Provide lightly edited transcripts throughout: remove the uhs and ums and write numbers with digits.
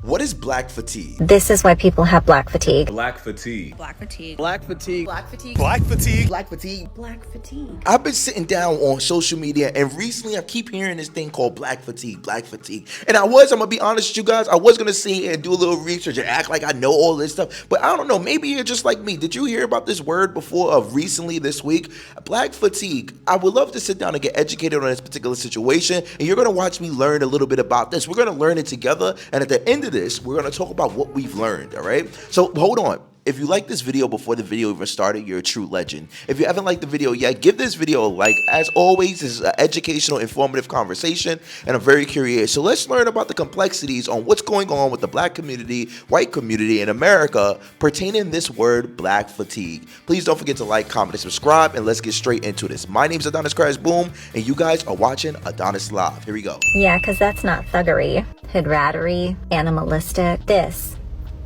What is black fatigue? This is why people have black fatigue. Black fatigue. Black fatigue. Black fatigue. Black fatigue. Black fatigue. Black fatigue. Black fatigue. I've been sitting down on social media and recently I keep hearing this thing called black fatigue, black fatigue. And I'm gonna be honest with you guys, I was gonna sit here and do a little research and act like I know all this stuff, but I don't know, maybe you're just like me. Did you hear about this word before of recently this week? Black fatigue. I would love to sit down and get educated on this particular situation, and you're gonna watch me learn a little bit about this. We're gonna learn it together, and at the end of this, we're gonna talk about what we've learned, all right? So hold on. If you like this video before the video even started, you're a true legend. If you haven't liked the video yet, give this video a like. As always, this is an educational, informative conversation, and I'm very curious. So let's learn about the complexities on what's going on with the black community, white community in America pertaining to this word, black fatigue. Please don't forget to like, comment, and subscribe, and let's get straight into this. My name is AdonisCrashBoom, and you guys are watching Adonis Live. Here we go. Yeah, because that's not thuggery, hoodrattery, animalistic.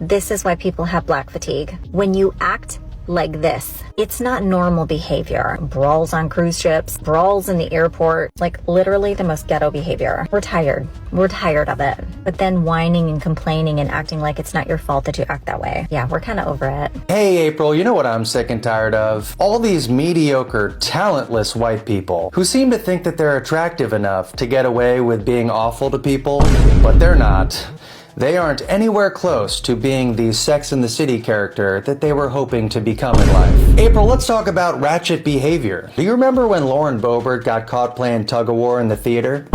This is why people have black fatigue. When you act like this, it's not normal behavior. Brawls on cruise ships, brawls in the airport, like literally the most ghetto behavior. We're tired. We're tired of it. But then whining and complaining and acting like it's not your fault that you act that way. Yeah, we're kind of over it. Hey April, you know what I'm sick and tired of? All these mediocre, talentless white people who seem to think that they're attractive enough to get away with being awful to people, but they're not. They aren't anywhere close to being the Sex and the City character that they were hoping to become in life. April, let's talk about ratchet behavior. Do you remember when Lauren Boebert got caught playing tug-of-war in the theater?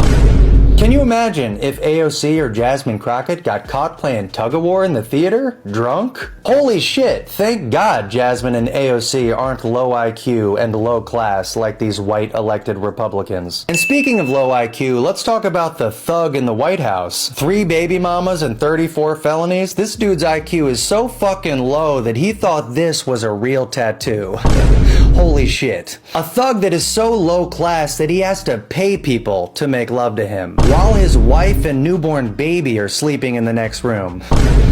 Can you imagine if AOC or Jasmine Crockett got caught playing tug-of-war in the theater, drunk? Holy shit, thank God Jasmine and AOC aren't low IQ and low class like these white elected Republicans. And speaking of low IQ, let's talk about the thug in the White House. 3 baby mamas and 34 felonies? This dude's IQ is so fucking low that he thought this was a real tattoo. Holy shit. A thug that is so low class that he has to pay people to make love to him, while his wife and newborn baby are sleeping in the next room.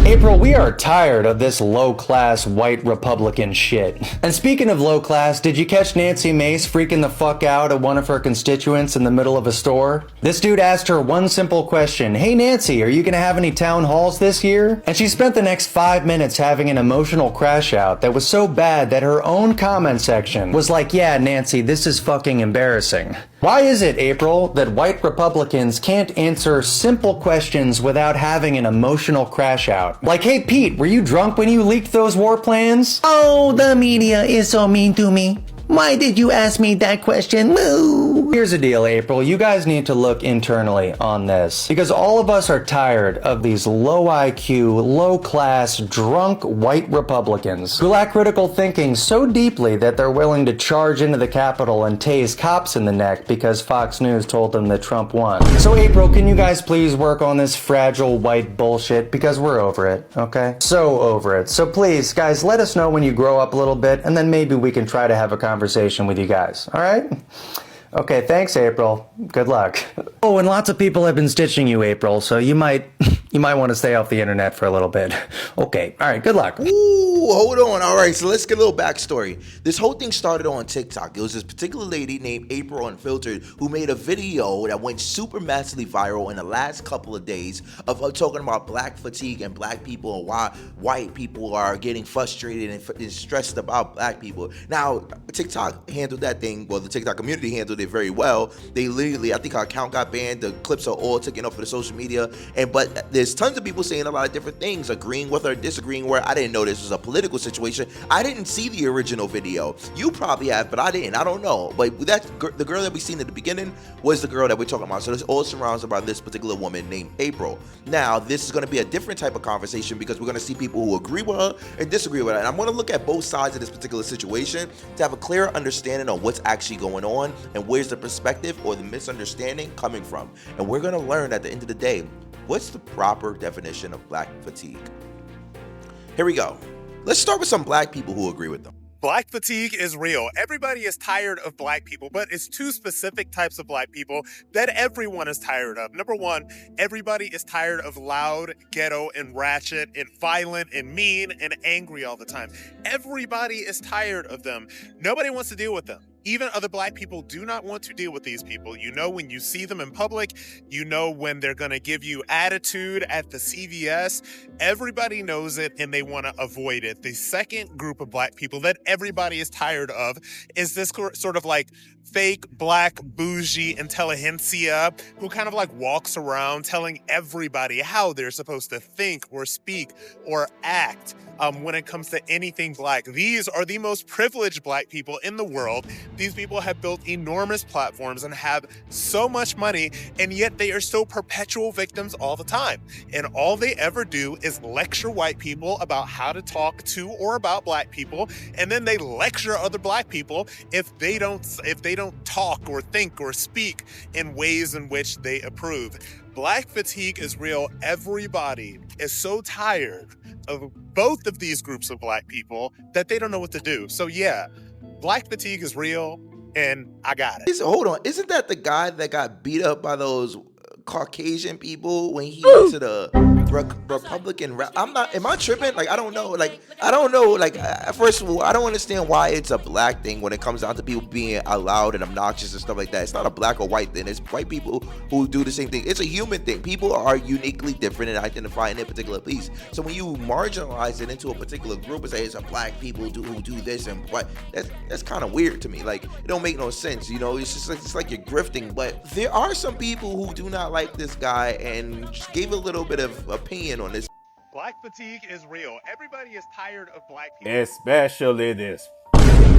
April, we are tired of this low-class white Republican shit. And speaking of low class, did you catch Nancy Mace freaking the fuck out at one of her constituents in the middle of a store? This dude asked her one simple question, "Hey Nancy, are you gonna have any town halls this year?" And she spent the next 5 minutes having an emotional crash out that was so bad that her own comment section was like, "Yeah, Nancy, this is fucking embarrassing." Why is it, April, that white Republicans can't answer simple questions without having an emotional crash out? Like, "Hey Pete, were you drunk when you leaked those war plans?" "Oh, the media is so mean to me. Why did you ask me that question? Moo." Here's the deal, April. You guys need to look internally on this, because all of us are tired of these low IQ, low class, drunk white Republicans who lack critical thinking so deeply that they're willing to charge into the Capitol and tase cops in the neck because Fox News told them that Trump won. So April, can you guys please work on this fragile white bullshit, because we're over it, okay? So over it. So please, guys, let us know when you grow up a little bit, and then maybe we can try to have a conversation with you guys, all right? Okay, thanks, April. Good luck. Oh, and lots of people have been stitching you, April, so you might want to stay off the internet for a little bit. Okay, all right, good luck. Ooh, hold on. All right, so let's get a little backstory. This whole thing started on TikTok. It was this particular lady named April Unfiltered who made a video that went super massively viral in the last couple of days of her talking about black fatigue and black people and why white people are getting frustrated and stressed about black people. Now, TikTok handled that thing, well, the TikTok community handled it very well. They literally, I think our account got banned. The clips are all taken off of the social media. But there's tons of people saying a lot of different things, agreeing with her, disagreeing with her. I didn't know this was a political situation. I didn't see the original video. You probably have, but I didn't. I don't know. But the girl that we seen at the beginning was the girl that we're talking about. So this all surrounds about this particular woman named April. Now, this is going to be a different type of conversation because we're going to see people who agree with her and disagree with her. And I'm going to look at both sides of this particular situation to have a clearer understanding on what's actually going on and where's the perspective or the misunderstanding coming from. And we're going to learn at the end of the day, what's the proper definition of black fatigue? Here we go. Let's start with some black people who agree with them. Black fatigue is real. Everybody is tired of black people, but it's 2 specific types of black people that everyone is tired of. Number 1, everybody is tired of loud, ghetto, and ratchet, and violent, and mean, and angry all the time. Everybody is tired of them. Nobody wants to deal with them. Even other black people do not want to deal with these people. You know when you see them in public, you know when they're going to give you attitude at the CVS. Everybody knows it and they want to avoid it. The second group of black people that everybody is tired of is this sort of like fake black bougie intelligentsia who kind of like walks around telling everybody how they're supposed to think or speak or act when it comes to anything black. These are the most privileged black people in the world. These people have built enormous platforms and have so much money, and yet they are still perpetual victims all the time. And all they ever do is lecture white people about how to talk to or about black people, and then they lecture other black people if they don't talk or think or speak in ways in which they approve. Black fatigue is real. Everybody is so tired of both of these groups of black people that they don't know what to do. So yeah, black fatigue is real, and I got it. Hold on, isn't that the guy that got beat up by those Caucasian people when he went to the Republican am I tripping? Like, I don't know. First of all, I don't understand why it's a black thing when it comes down to people being loud and obnoxious and stuff like that. It's not a black or white thing. It's white people who do the same thing. It's a human thing. People are uniquely different and identify in a particular piece. So when you marginalize it into a particular group and say it's a black people who do this and what, that's kind of weird to me. Like, it don't make no sense. You know, it's just like, it's like you're grifting. But there are some people who do not like this guy and just gave a little bit of opinion on this. Black fatigue is real. Everybody is tired of black people. Especially this.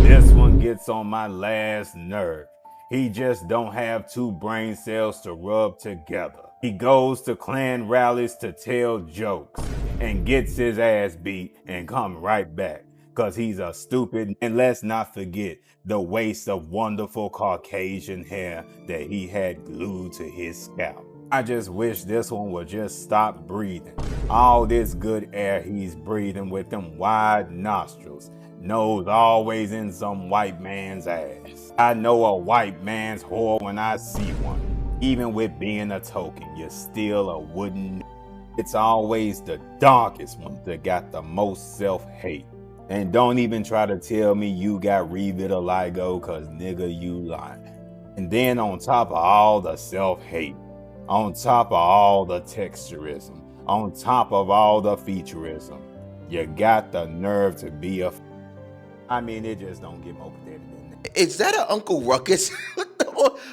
This one gets on my last nerve. He just don't have two brain cells to rub together. He goes to Klan rallies to tell jokes and gets his ass beat and come right back because he's a stupid. And let's not forget the waste of wonderful Caucasian hair that he had glued to his scalp. I just wish this one would just stop breathing. All this good air he's breathing with them wide nostrils. Nose always in some white man's ass. I know a white man's whore when I see one. Even with being a token, you're still a wooden. It's always the darkest one that got the most self-hate. And don't even try to tell me you got revitiligo, cause nigga, you lying. And then on top of all the self-hate, on top of all the texturism, on top of all the featureism, you got the nerve to be a. I mean, it just don't get more pathetic than that. Is that an Uncle Ruckus?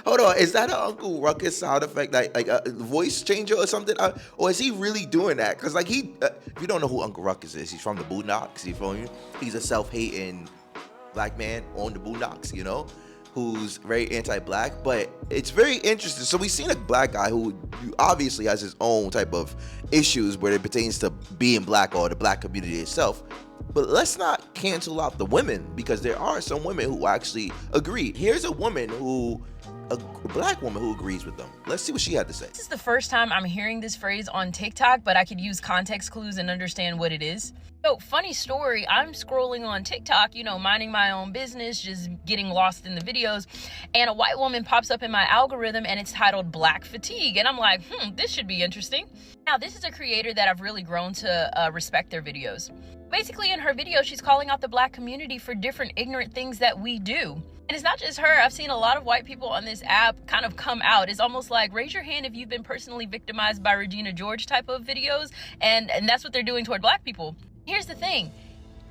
Hold on, is that an Uncle Ruckus sound effect, like a voice changer or something? Or is he really doing that? Because like if you don't know who Uncle Ruckus is, he's from the Boondocks. You feel me? He's a self-hating black man on the Boondocks, you know, who's very anti-black. But it's very interesting. So we've seen a black guy who obviously has his own type of issues where it pertains to being black or the black community itself. But let's not cancel out the women, because there are some women who actually agree. Here's a black woman who agrees with them. Let's see what she had to say. This is the first time I'm hearing this phrase on TikTok, but I could use context clues and understand what it is. So, funny story, I'm scrolling on TikTok, minding my own business, just getting lost in the videos, and a white woman pops up in my algorithm and it's titled Black Fatigue. And I'm like, this should be interesting. Now, this is a creator that I've really grown to respect their videos. Basically, in her video, she's calling out the black community for different ignorant things that we do. And it's not just her. I've seen a lot of white people on this app kind of come out. It's almost like, raise your hand if you've been personally victimized by Regina George type of videos. And that's what they're doing toward black people. Here's the thing.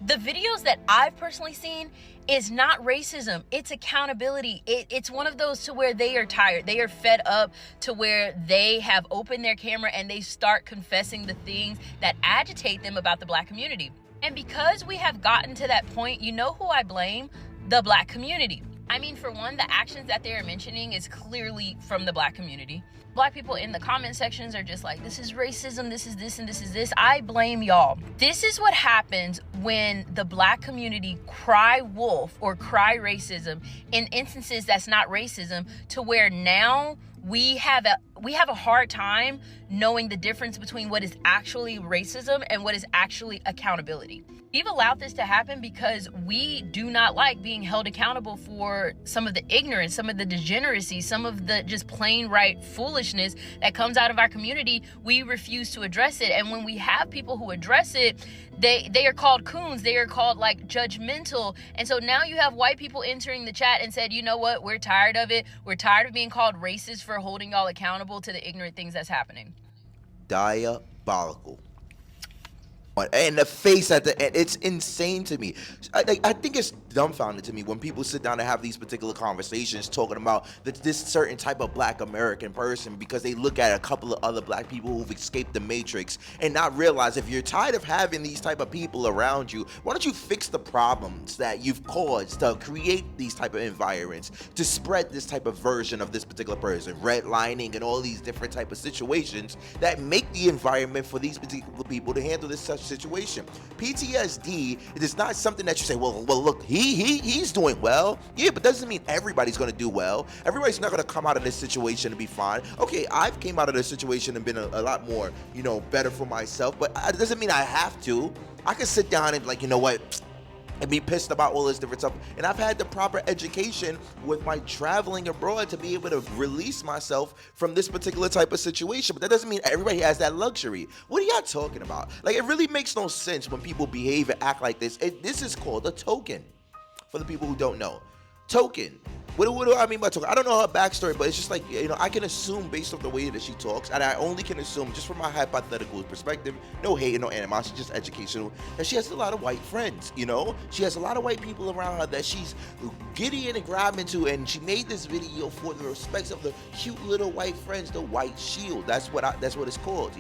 The videos that I've personally seen is not racism. It's accountability. It's one of those to where they are tired. They are fed up to where they have opened their camera and they start confessing the things that agitate them about the black community. And because we have gotten to that point, you know who I blame? The black community. I mean, for one, the actions that they're mentioning is clearly from the black community. Black people in the comment sections are just like, this is racism, this is this, and this is this. I blame y'all. This is what happens when the black community cry wolf or cry racism in instances that's not racism, to where now we have we have a hard time knowing the difference between what is actually racism and what is actually accountability. We've allowed this to happen because we do not like being held accountable for some of the ignorance, some of the degeneracy, some of the just plain right foolishness that comes out of our community. We refuse to address it. And when we have people who address it, they are called coons. They are called like judgmental. And so now you have white people entering the chat and said, you know what? We're tired of it. We're tired of being called racist for holding y'all accountable to the ignorant things that's happening. Diabolical. And the face at the end, it's insane to me. I think it's dumbfounded to me when people sit down and have these particular conversations talking about this certain type of black American person because they look at a couple of other black people who've escaped the matrix and not realize if you're tired of having these type of people around you, why don't you fix the problems that you've caused to create these type of environments, to spread this type of version of this particular person, redlining and all these different type of situations that make the environment for these particular people to handle this such situation. PTSD, it is not something that you say, well look, he's doing well. Yeah, but doesn't mean everybody's gonna do well. Everybody's not gonna come out of this situation and be fine. Okay, I've came out of this situation and been a lot more, better for myself, but it doesn't mean I have to. I can sit down and be like, you know what, and be pissed about all this different stuff. And I've had the proper education with my traveling abroad to be able to release myself from this particular type of situation. But that doesn't mean everybody has that luxury. What are y'all talking about? Like, it really makes no sense when people behave and act like this. This is called a token. For the people who don't know, token. What do I mean by token? I don't know her backstory, but it's just like, I can assume based off the way that she talks, and I only can assume just from my hypothetical perspective, no hate and no animosity, just educational, that she has a lot of white friends, She has a lot of white people around her that she's giddy in and grabbing to, and she made this video for the respects of the cute little white friends, the white shield. That's what it's called,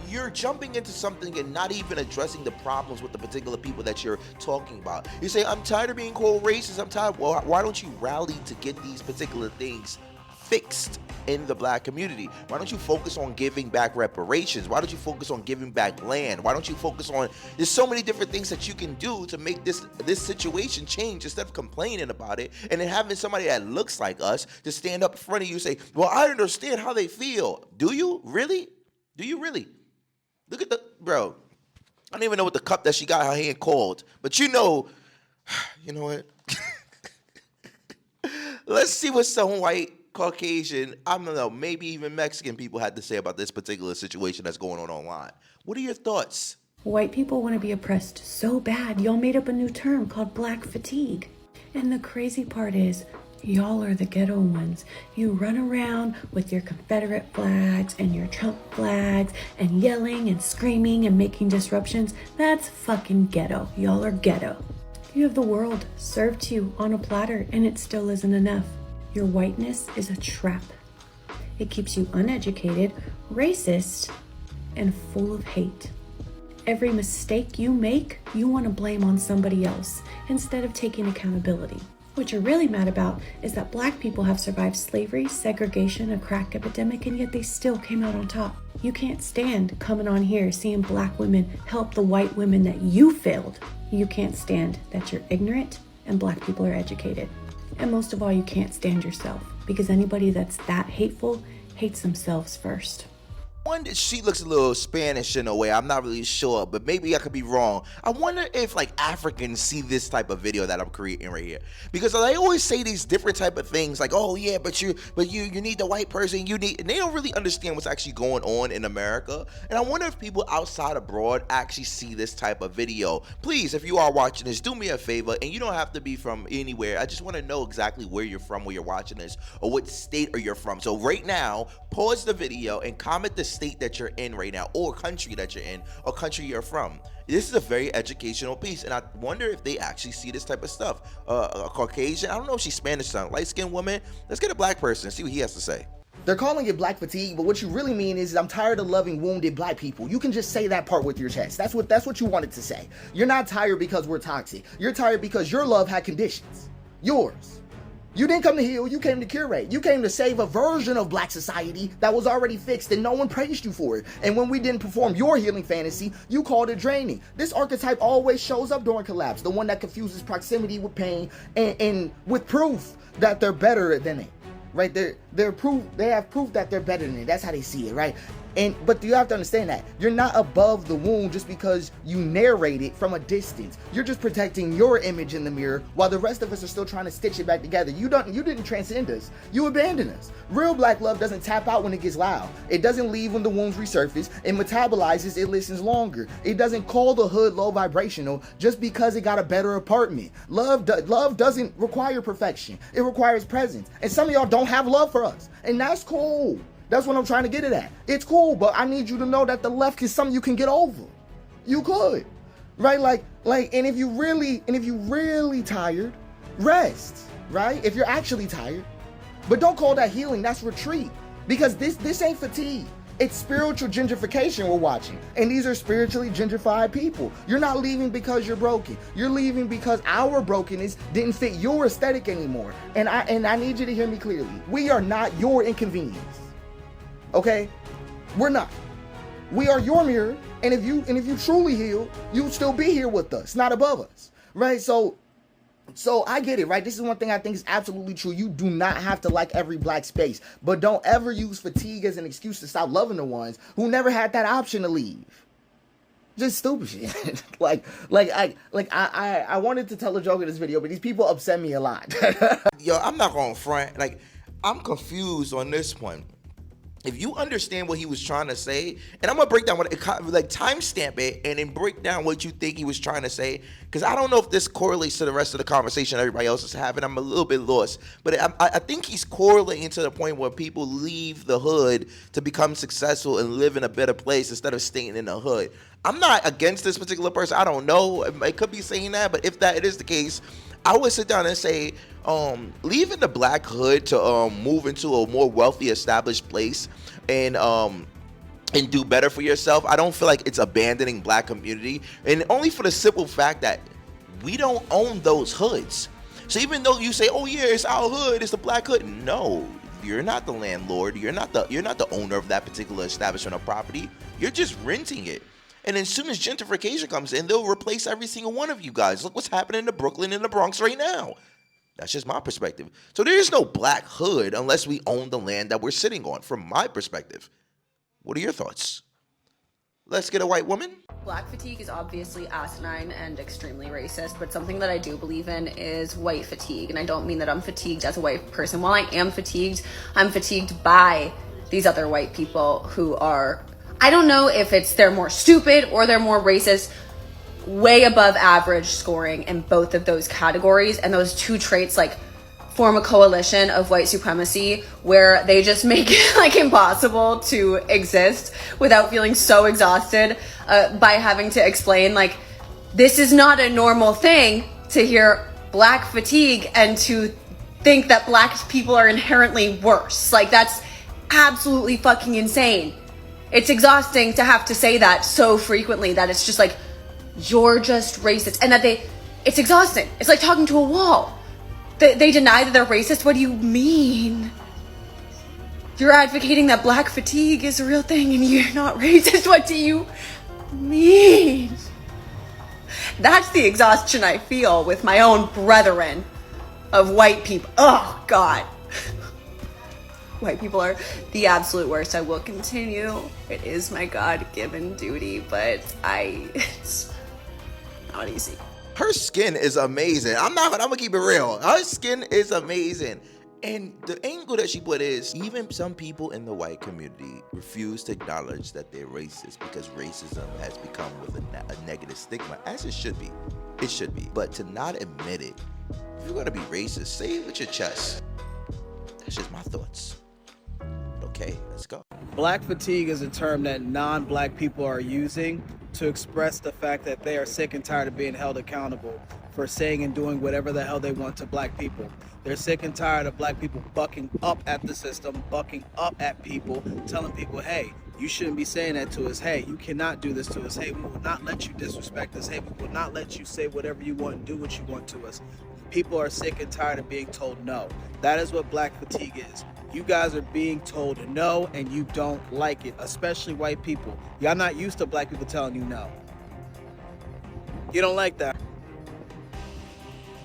You're jumping into something and not even addressing the problems with the particular people that you're talking about. You say, I'm tired of being called racist, I'm tired. Well, why don't you rally to get these particular things fixed in the black community? Why don't you focus on giving back reparations? Why don't you focus on giving back land? Why don't you focus on, there's so many different things that you can do to make this situation change instead of complaining about it and then having somebody that looks like us to stand up in front of you and say, well, I understand how they feel. Do you really? Do you really? Look at bro. I don't even know what the cup that she got her hand called, but you know what? Let's see what some white, Caucasian, I don't know, maybe even Mexican people had to say about this particular situation that's going on online. What are your thoughts? White people want to be oppressed so bad, y'all made up a new term called black fatigue. And the crazy part is, y'all are the ghetto ones. You run around with your Confederate flags and your Trump flags and yelling and screaming and making disruptions. That's fucking ghetto. Y'all are ghetto. You have the world served to you on a platter and it still isn't enough. Your whiteness is a trap. It keeps you uneducated, racist, and full of hate. Every mistake you make, you want to blame on somebody else instead of taking accountability. What you're really mad about is that black people have survived slavery, segregation, a crack epidemic, and yet they still came out on top. You can't stand coming on here seeing black women help the white women that you failed. You can't stand that you're ignorant and black people are educated. And most of all, you can't stand yourself because anybody that's that hateful hates themselves first. Wonder, she looks a little Spanish in a way. I'm not really sure, but maybe I could be wrong. I wonder if like Africans see this type of video that I'm creating right here, because they always say these different type of things like, oh yeah, but you need the white person, and they don't really understand what's actually going on in America. And I wonder if people outside abroad actually see this type of video. Please, if you are watching this, do me a favor, and you don't have to be from anywhere. I just want to know exactly where you're from, where you're watching this, or what state are you from. So right now, pause the video and comment the state that you're in right now, or country that you're in, or country you're from. This is a very educational piece, and I wonder if they actually see this type of stuff. A Caucasian, I don't know if she's Spanish, light-skinned woman. Let's get a black person and see what he has to say. They're calling it black fatigue, but what you really mean is I'm tired of loving wounded black people. You can just say that part with your chest. That's what you wanted to say. You're not tired because we're toxic. You're tired because your love had conditions. Yours. You didn't come to heal, you came to curate. You came to save a version of black society that was already fixed and no one praised you for it. And when we didn't perform your healing fantasy, you called it draining. This archetype always shows up during collapse, the one that confuses proximity with pain and with proof that they're better than it. right? They're proof. They have proof that they're better than it. That's how they see it, right? But you have to understand that you're not above the wound just because you narrate it from a distance. You're just protecting your image in the mirror while the rest of us are still trying to stitch it back together. You didn't transcend us. You abandoned us. Real black love doesn't tap out when it gets loud. It doesn't leave when the wounds resurface. It metabolizes. It listens longer. It doesn't call the hood low vibrational just because it got a better apartment. Love doesn't require perfection. It requires presence. And some of y'all don't have love for us, and that's cool. That's what I'm trying to get it at. It's cool, but I need you to know that the left is something you can get over. You could, right? Like, and if you really tired, rest, right? If you're actually tired, but don't call that healing. That's retreat, because this ain't fatigue. It's spiritual gentrification we're watching, and these are spiritually gentrified people. You're not leaving because you're broken. You're leaving because our brokenness didn't fit your aesthetic anymore. And I need you to hear me clearly. We are not your inconvenience. Okay, we're not. We are your mirror, and if you truly heal, you'll still be here with us, not above us, right? So I get it, right? This is one thing I think is absolutely true. You do not have to like every black space, but don't ever use fatigue as an excuse to stop loving the ones who never had that option to leave. Just stupid shit. I wanted to tell a joke in this video, but these people upset me a lot. Yo, I'm not gonna front. Like, I'm confused on this one. If you understand what he was trying to say, and I'm gonna break down what timestamp it and then break down what you think he was trying to say, because I don't know if this correlates to the rest of the conversation everybody else is having. I'm a little bit lost, but I think he's correlating to the point where people leave the hood to become successful and live in a better place instead of staying in the hood. I'm not against this particular person. I don't know. It could be saying that, but if that is the case, I would sit down and say, leaving the black hood to move into a more wealthy, established place and do better for yourself. I don't feel like it's abandoning black community, and only for the simple fact that we don't own those hoods. So even though you say, "Oh yeah, it's our hood, it's the black hood," no, you're not the landlord. You're not the owner of that particular establishment or property. You're just renting it. And as soon as gentrification comes in, they'll replace every single one of you guys. Look what's happening to Brooklyn and the Bronx right now. That's just my perspective. So there is no black hood unless we own the land that we're sitting on, from my perspective. What are your thoughts? Let's get a white woman. Black fatigue is obviously asinine and extremely racist, but something that I do believe in is white fatigue. And I don't mean that I'm fatigued as a white person. While I am fatigued, I'm fatigued by these other white people who are, I don't know if they're more stupid or they're more racist, way above average scoring in both of those categories. And those two traits form a coalition of white supremacy where they just make it impossible to exist without feeling so exhausted by having to explain this is not a normal thing to hear black fatigue and to think that black people are inherently worse. That's absolutely fucking insane. It's exhausting to have to say that so frequently that it's just you're just racist, and that it's exhausting. It's like talking to a wall. They deny that they're racist. What do you mean? You're advocating that black fatigue is a real thing and you're not racist. What do you mean? That's the exhaustion I feel with my own brethren of white people. Oh, God. White people are the absolute worst. I will continue. It is my God-given duty, but it's not easy. Her skin is amazing. I'm gonna keep it real. Her skin is amazing. And the angle that she put is, even some people in the white community refuse to acknowledge that they're racist because racism has become with a negative stigma, as it should be. It should be. But to not admit it, if you're gonna be racist, say it with your chest. That's just my thoughts. Okay, let's go. Black fatigue is a term that non-black people are using to express the fact that they are sick and tired of being held accountable for saying and doing whatever the hell they want to black people. They're sick and tired of black people bucking up at the system, bucking up at people, telling people, hey, you shouldn't be saying that to us. Hey, you cannot do this to us. Hey, we will not let you disrespect us. Hey, we will not let you say whatever you want and do what you want to us. People are sick and tired of being told no. That is what black fatigue is. You guys are being told no and you don't like it, especially white people. Y'all not used to black people telling you no. You don't like that.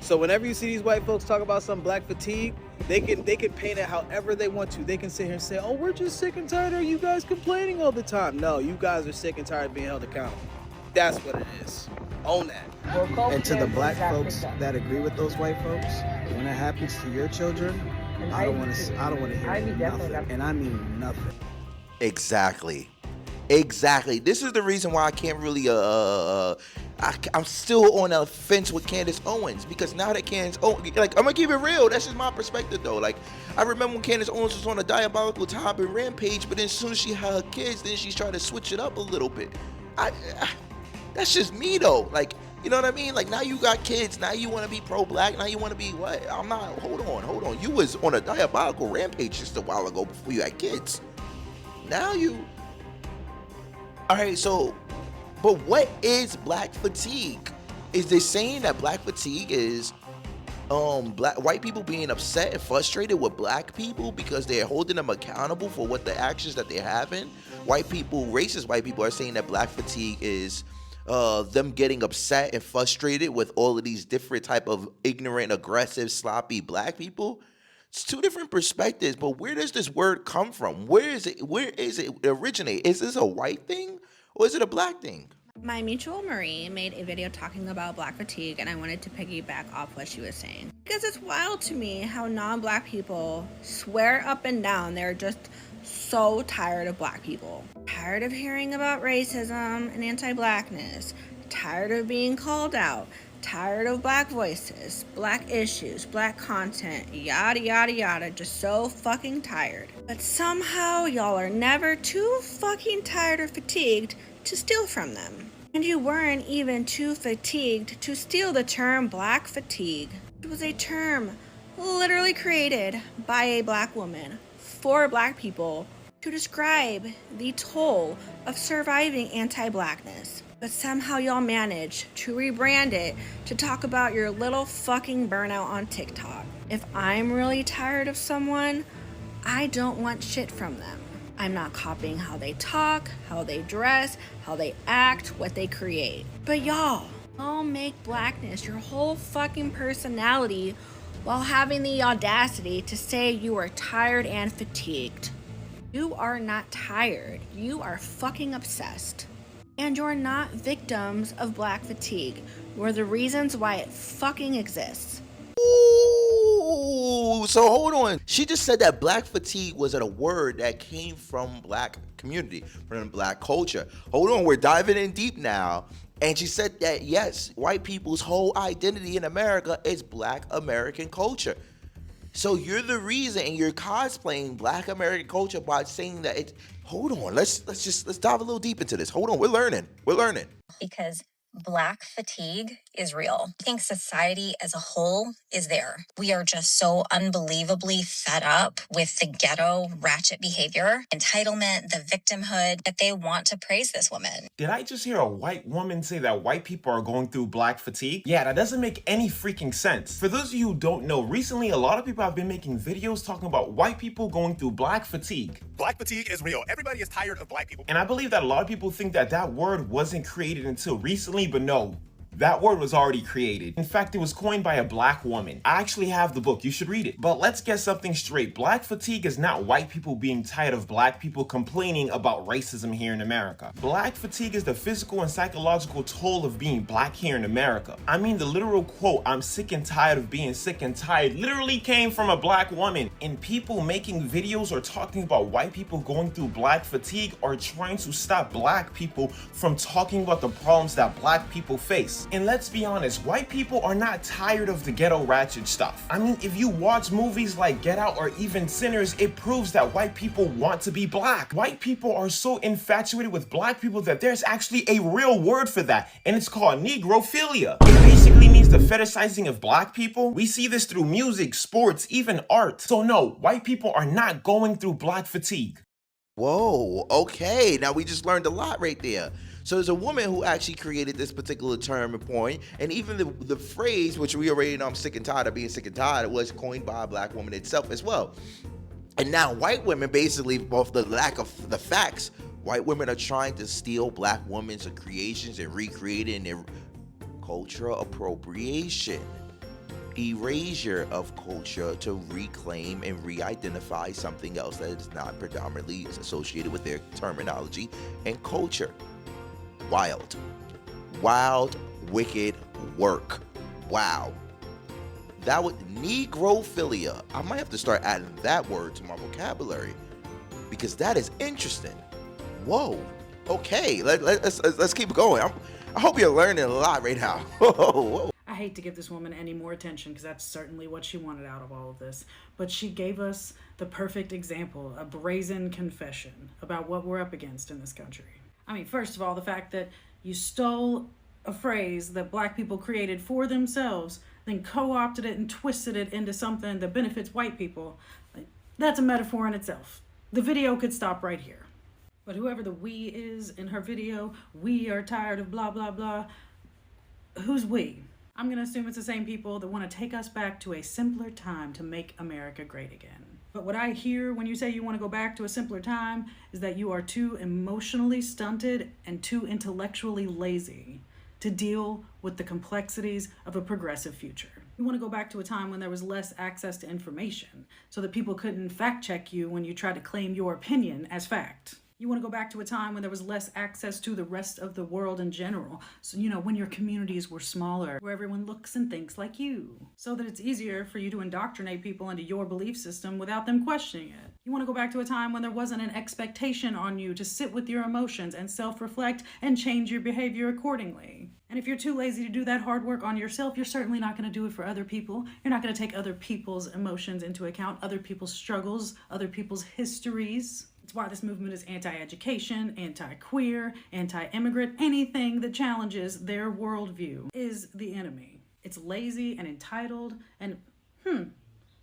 So whenever you see these white folks talk about some black fatigue, They can paint it however they want to. They can sit here and say, oh, we're just sick and tired of you guys complaining all the time. No, you guys are sick and tired of being held accountable. That's what it is. Own that. And to the black folks that agree with those white folks, when it happens to your children, I don't want to hear nothing. And I mean nothing. Exactly. This is the reason why I can't really I'm still on the fence with Candace Owens, because now that Candace Owens, like, I'm gonna keep it real, that's just my perspective though. Like, I remember when Candace Owens was on a diabolical top and rampage, but then as soon as she had her kids, then she's trying to switch it up a little bit. That's just me though. Like, you know what I mean? Like, now you got kids, now you want to be pro-black, now you want to be what? I'm not. Hold on. You was on a diabolical rampage just a while ago before you had kids. Now you. All right, so, but what is black fatigue? Is they saying that black fatigue is white people being upset and frustrated with black people because they're holding them accountable for what the actions that they're having? White people, racist white people, are saying that black fatigue is them getting upset and frustrated with all of these different type of ignorant, aggressive, sloppy black people. It's two different perspectives, but where does this word come from? Where is it originate? Is this a white thing or is it a black thing? My mutual Marie made a video talking about black fatigue, and I wanted to piggyback off what she was saying. Because it's wild to me how non-black people swear up and down they're just so tired of black people. Tired of hearing about racism and anti-blackness. Tired of being called out. Tired of black voices, black issues, black content, yada yada yada, just so fucking tired. But somehow y'all are never too fucking tired or fatigued to steal from them. And you weren't even too fatigued to steal the term black fatigue. It was a term literally created by a black woman for black people to describe the toll of surviving anti-blackness. But somehow y'all manage to rebrand it to talk about your little fucking burnout on TikTok. If I'm really tired of someone, I don't want shit from them. I'm not copying how they talk, how they dress, how they act, what they create. But y'all make blackness your whole fucking personality while having the audacity to say you are tired and fatigued. You are not tired. You are fucking obsessed. And you're not victims of black fatigue. You're the reasons why it fucking exists. Ooh, so hold on. She just said that black fatigue was a word that came from black community, from black culture. Hold on, we're diving in deep now. And she said that, yes, white people's whole identity in America is black American culture. So you're the reason, and you're cosplaying black American culture by saying that it's, hold on, let's dive a little deep into this. Hold on, we're learning. Because black fatigue is real. I think society as a whole is there. We are just so unbelievably fed up with the ghetto ratchet behavior, entitlement, the victimhood, that they want to praise this woman. Did I just hear a white woman say that white people are going through black fatigue? Yeah, that doesn't make any freaking sense. For those of you who don't know, recently a lot of people have been making videos talking about white people going through black fatigue. Black fatigue is real. Everybody is tired of black people. And I believe that a lot of people think that that word wasn't created until recently, but no. That word was already created. In fact, it was coined by a black woman. I actually have the book. You should read it. But let's get something straight. Black fatigue is not white people being tired of black people complaining about racism here in America. Black fatigue is the physical and psychological toll of being black here in America. I mean, the literal quote, "I'm sick and tired of being sick and tired," literally came from a black woman. And people making videos or talking about white people going through black fatigue are trying to stop black people from talking about the problems that black people face. And let's be honest, white people are not tired of the ghetto ratchet stuff. I mean, if you watch movies like Get Out or even Sinners, it proves that white people want to be black. White people are so infatuated with black people that there's actually a real word for that, and it's called negrophilia. It basically means the fetishizing of black people. We see this through music, sports, even art. So no, white people are not going through black fatigue. Whoa, okay. Now we just learned a lot right there. So there's a woman who actually created this particular term and point, and even the phrase, which we already know, "I'm sick and tired of being sick and tired," was coined by a black woman itself as well. And now white women, basically, off the lack of the facts, white women are trying to steal black women's creations and recreate it in their cultural appropriation. erasure of culture to reclaim and re-identify something else that is not predominantly associated with their terminology and culture. Wild. Wild, wicked work. Wow. That would negrophilia. I might have to start adding that word to my vocabulary because that is interesting. Whoa. Okay, let's keep going. I hope you're learning a lot right now. Whoa. I hate to give this woman any more attention because that's certainly what she wanted out of all of this. But she gave us the perfect example, a brazen confession about what we're up against in this country. I mean, first of all, the fact that you stole a phrase that black people created for themselves, then co-opted it and twisted it into something that benefits white people, that's a metaphor in itself. The video could stop right here. But whoever the we is in her video, we are tired of blah, blah, blah, who's we? I'm going to assume it's the same people that want to take us back to a simpler time to make America great again. But what I hear when you say you want to go back to a simpler time is that you are too emotionally stunted and too intellectually lazy to deal with the complexities of a progressive future. You want to go back to a time when there was less access to information so that people couldn't fact check you when you tried to claim your opinion as fact. You want to go back to a time when there was less access to the rest of the world in general. So, when your communities were smaller, where everyone looks and thinks like you, so that it's easier for you to indoctrinate people into your belief system without them questioning it. You want to go back to a time when there wasn't an expectation on you to sit with your emotions and self-reflect and change your behavior accordingly. And if you're too lazy to do that hard work on yourself, you're certainly not going to do it for other people. You're not going to take other people's emotions into account, other people's struggles, other people's histories. It's why this movement is anti-education, anti-queer, anti-immigrant. Anything that challenges their worldview is the enemy. It's lazy and entitled, and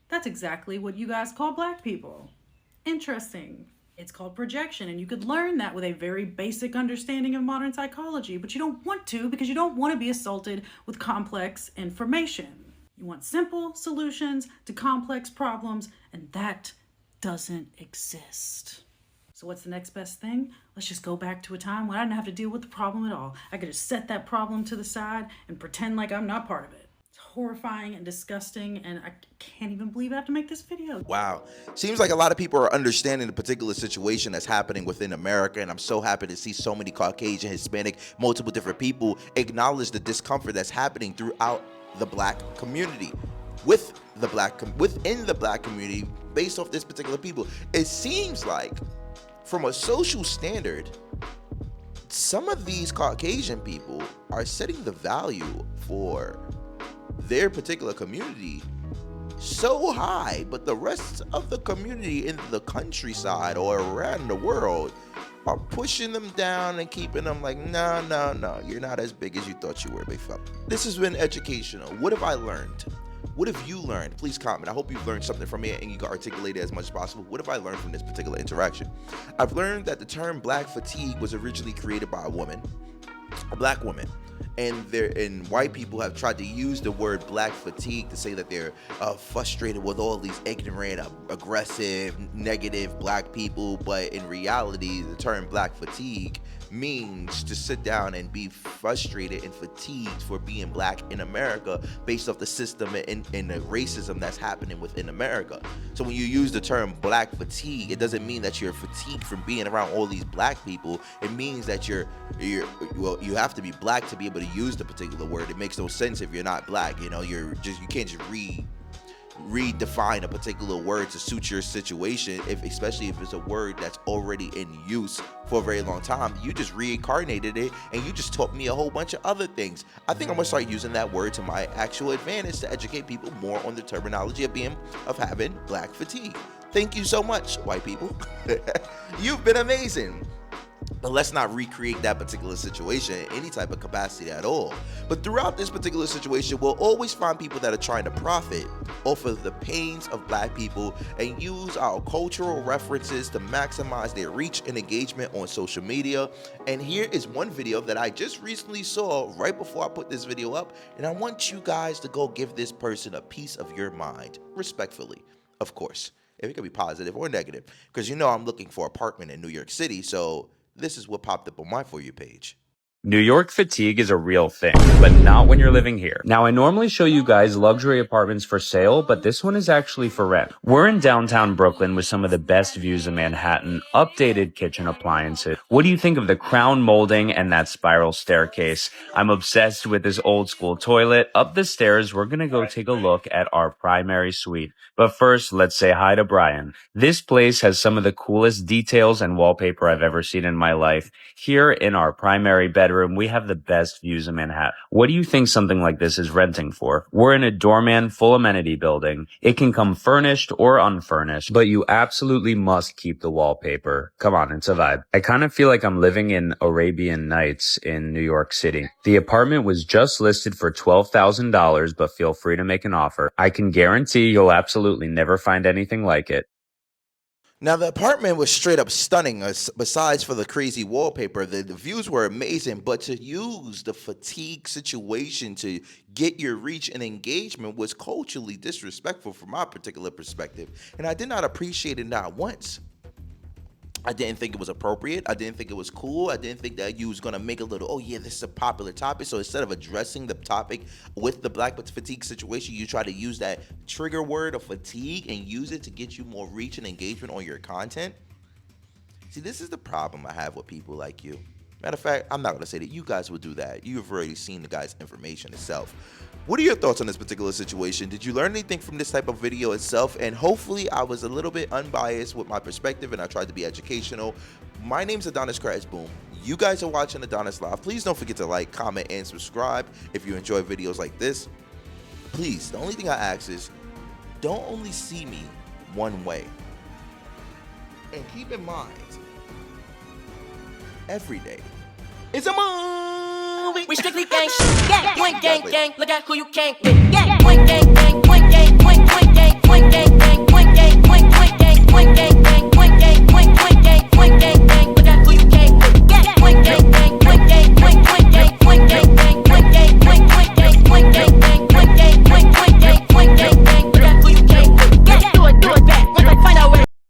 that's exactly what you guys call black people. Interesting. It's called projection, and you could learn that with a very basic understanding of modern psychology, but you don't want to because you don't want to be assaulted with complex information. You want simple solutions to complex problems, and that doesn't exist. So what's the next best thing? Let's just go back to a time when I didn't have to deal with the problem at all. I could just set that problem to the side and pretend like I'm not part of it. It's horrifying and disgusting, and I can't even believe I have to make this video. Wow. Seems like a lot of people are understanding the particular situation that's happening within America, and I'm so happy to see so many Caucasian, Hispanic, multiple different people acknowledge the discomfort that's happening throughout the black community. Within the black community, based off this particular people. It seems like from a social standard, some of these Caucasian people are setting the value for their particular community so high, but the rest of the community in the countryside or around the world are pushing them down and keeping them like, no, you're not as big as you thought you were, big fella. This has been educational. What have I learned? What have you learned? Please comment. I hope you've learned something from it and you can articulate it as much as possible. What have I learned from this particular interaction? I've learned that the term black fatigue was originally created by a black woman. And white people have tried to use the word black fatigue to say that they're frustrated with all these ignorant, aggressive, negative black people. But in reality, the term black fatigue means to sit down and be frustrated and fatigued for being black in America based off the system and the racism that's happening within America. So when you use the term black fatigue, it doesn't mean that you're fatigued from being around all these black people. It means that you have to be black to be able to use the particular word. It makes no sense if you're not black. You can't just redefine a particular word to suit your situation, especially if it's a word that's already in use for a very long time. You just reincarnated it and you just taught me a whole bunch of other things. I think I'm gonna start using that word to my actual advantage to educate people more on the terminology of having black fatigue. Thank you so much, white people. You've been amazing. But let's not recreate that particular situation in any type of capacity at all. But throughout this particular situation, we'll always find people that are trying to profit off of the pains of black people and use our cultural references to maximize their reach and engagement on social media. And here is one video that I just recently saw right before I put this video up. And I want you guys to go give this person a piece of your mind, respectfully, of course. If it could be positive or negative, because I'm looking for an apartment in New York City, so this is what popped up on my For You page. New York fatigue is a real thing, but not when you're living here. Now, I normally show you guys luxury apartments for sale, but this one is actually for rent. We're in downtown Brooklyn with some of the best views in Manhattan, updated kitchen appliances. What do you think of the crown molding and that spiral staircase? I'm obsessed with this old school toilet. Up the stairs, we're gonna go take a look at our primary suite. But first, let's say hi to Brian. This place has some of the coolest details and wallpaper I've ever seen in my life. Here in our primary bedroom, we have the best views in Manhattan. What do you think something like this is renting for? We're in a doorman full amenity building. It can come furnished or unfurnished, but you absolutely must keep the wallpaper. Come on, it's a vibe. I kind of feel like I'm living in Arabian Nights in New York City. The apartment was just listed for $12,000, but feel free to make an offer. I can guarantee you'll absolutely never find anything like it. Now, the apartment was straight up stunning. Besides for the crazy wallpaper, the views were amazing. But to use the fatigue situation to get your reach and engagement was culturally disrespectful from my particular perspective. And I did not appreciate it not once. I didn't think it was appropriate. I didn't think it was cool. I didn't think that you was going to make a little, oh yeah, this is a popular topic. So instead of addressing the topic with the black fatigue situation, you try to use that trigger word of fatigue and use it to get you more reach and engagement on your content. See, this is the problem I have with people like you. Matter of fact, I'm not going to say that you guys would do that. You've already seen the guy's information itself. What are your thoughts on this particular situation? Did you learn anything from this type of video itself? And hopefully I was a little bit unbiased with my perspective and I tried to be educational. My name's AdonisCrashBoom. You guys are watching Adonis Live. Please don't forget to like, comment, and subscribe if you enjoy videos like this. Please, the only thing I ask is don't only see me one way. And keep in mind, every day is a movie. We strictly gang shit. Gang, gang, gang. Look at who you can't with. Gang, gang, gang, gang, gang, gang, gang, gang, gang, gang.